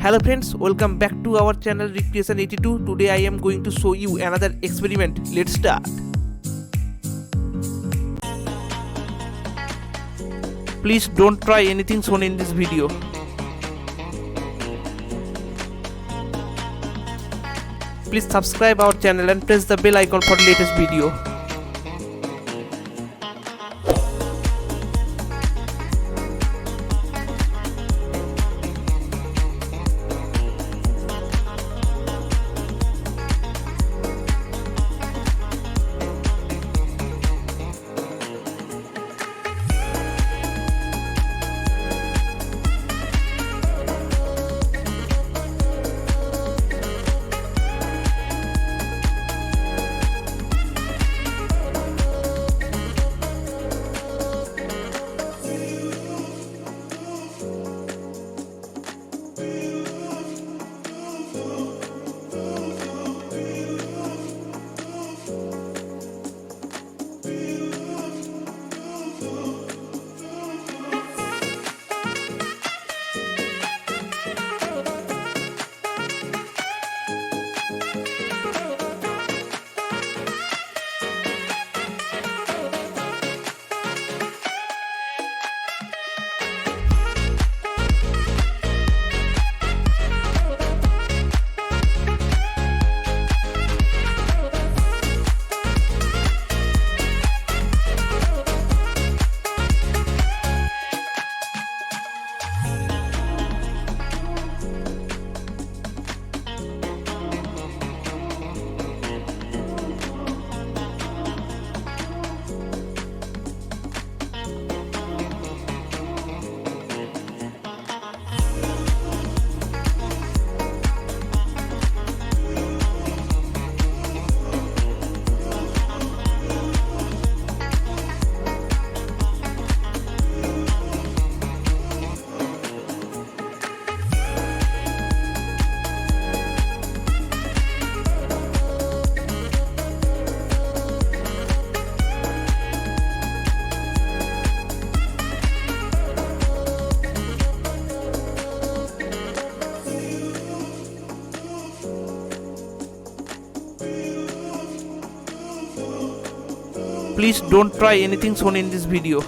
Hello friends, welcome back to our channel Recreation 82. Today I am going to show you another experiment. Let's start. Please don't try anything shown in this video. Please subscribe our channel and press the bell icon for latest video. Please don't try anything shown in this video.